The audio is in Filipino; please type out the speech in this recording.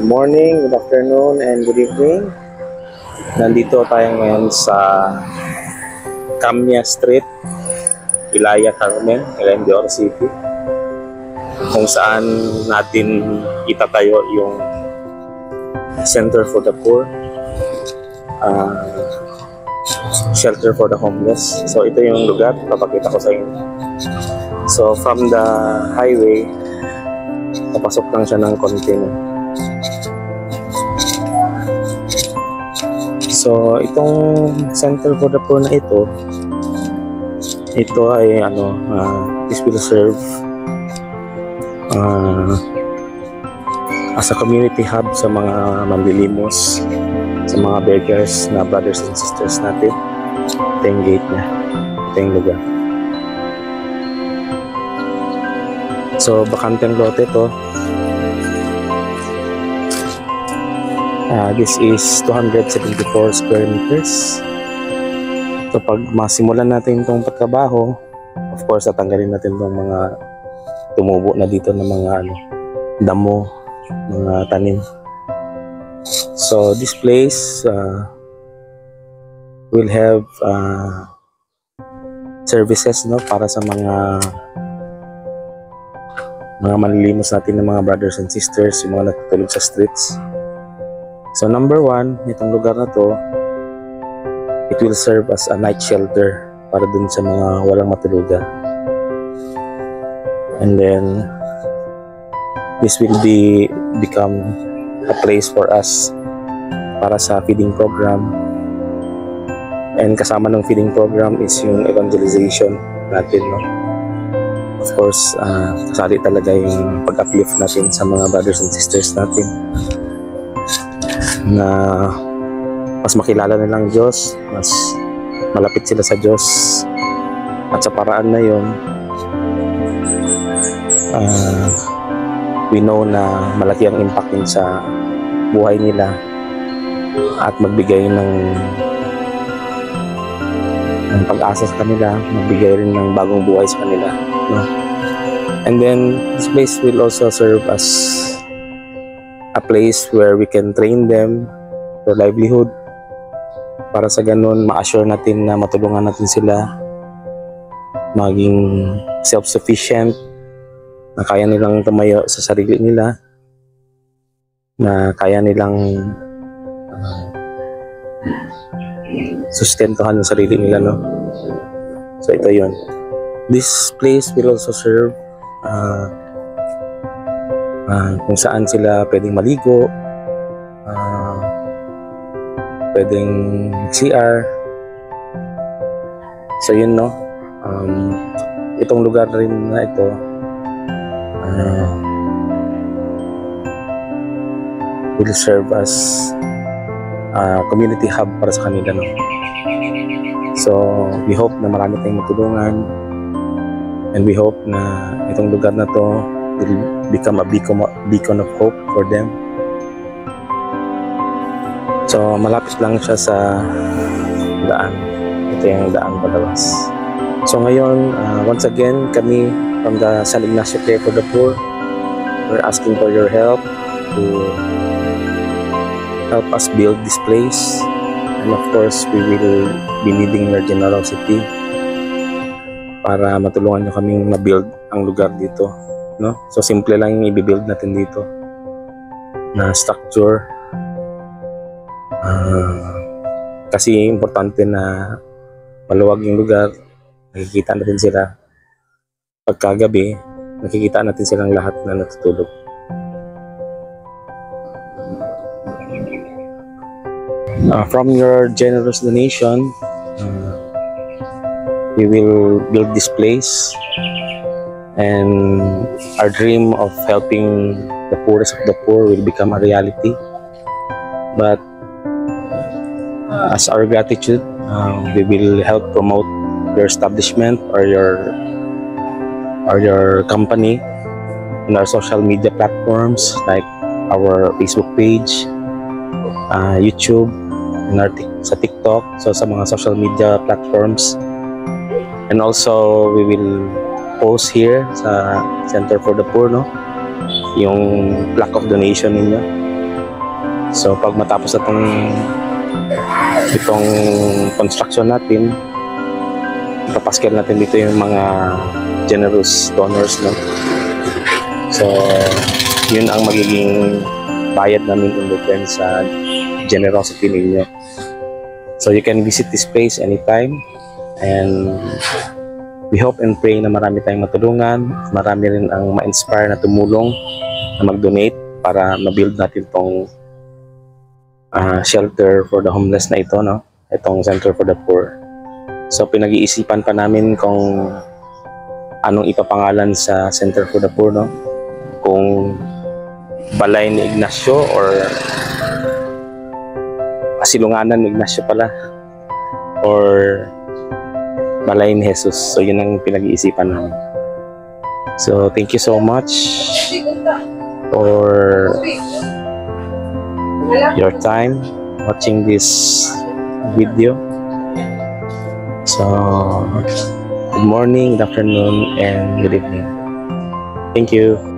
Good morning, good afternoon, and good evening. Nandito tayo ngayon sa Camia Street, Ilaya, Carmen, Ilaya City, kung saan natin itatayo yung Center for the Poor, Shelter for the Homeless. So ito yung lugar, papakita ko sa inyo. So from the highway, papasok lang siya ng konti. So itong Center for the Poor na ito ay this will serve as a community hub sa mga manlilimos, sa mga beggars na brothers and sisters natin. Ito yung gate niya, ito yung lugar. So bakanteng lote to. This is 274 square meters. So pag masimulan natin itong pagtrabaho, of course tatanggalin natin itong mga tumubo na dito ng mga damo, mga tanim. So this place will have services para sa mga manlilimos natin ng mga brothers and sisters, yung mga natutulog sa streets. So number one, itong lugar na to, it will serve as a night shelter para dun sa mga walang matulugan. And then this will become a place for us para sa feeding program. And kasama ng feeding program is yung evangelization natin, Of course, kasali talaga yung pag-uplift natin sa mga brothers and sisters natin, na mas makilala nilang Diyos, mas malapit sila sa Diyos, at sa paraan na yun, we know na malaki ang impact yun sa buhay nila at magbigay ng pag-asa sa kanila, magbigay rin ng bagong buhay sa kanila, And then this place will also serve as a place where we can train them for livelihood, para sa ganun ma-assure natin na matulungan natin sila maging self-sufficient, na kaya nilang tumayo sa sarili nila, na kaya nilang sustentuhan yung sarili nila, So ito yun. This place will also serve kung saan sila pwedeng maligo, pwedeng CR. So yun, itong lugar rin na ito will serve as community hub para sa kanila, So we hope na marami tayong matulungan, and we hope na itong lugar na to will become a beacon of hope for them. So malapit lang siya sa daan. Ito yung daan palabas. So ngayon, once again, kami from the San Ignacio Care for the Poor, we're asking for your help to help us build this place. And of course, we will be needing your generosity para matulungan nyo kaming ma-build ang lugar dito, So simple lang yung i-build natin dito na structure. Kasi importante na maluwag yung lugar, nakikita natin sila. Pagkagabi, nakikita natin silang lahat na natutulog. From your generous donation, we will build this place, and our dream of helping the poorest of the poor will become a reality. But as our gratitude, we will help promote your establishment or your company in our social media platforms like our Facebook page, YouTube, and sa TikTok, so sa mga social media platforms. And also we will post here sa Center for the Poor, yung plaque of donation ninyo. So pag matapos na itong construction natin, ipapaskil natin dito yung mga generous donors, no? So yun ang magiging bayad namin in return sa generosity ninyo. So you can visit this place anytime, and we hope and pray na marami tayong matulungan, marami rin ang ma-inspire na tumulong, na mag-donate para ma-build natin tong shelter for the homeless na ito, no? Itong Center for the Poor. So pinag-iisipan pa namin kung anong ipapangalan sa Center for the Poor, no? Kung Balay ni Ignacio or Pasilunganan ni Ignacio pala, or Balay ni Jesus. So yun ang pinag-iisipan namin. So thank you so much for your time watching this video. So good morning, good afternoon, and good evening. Thank you.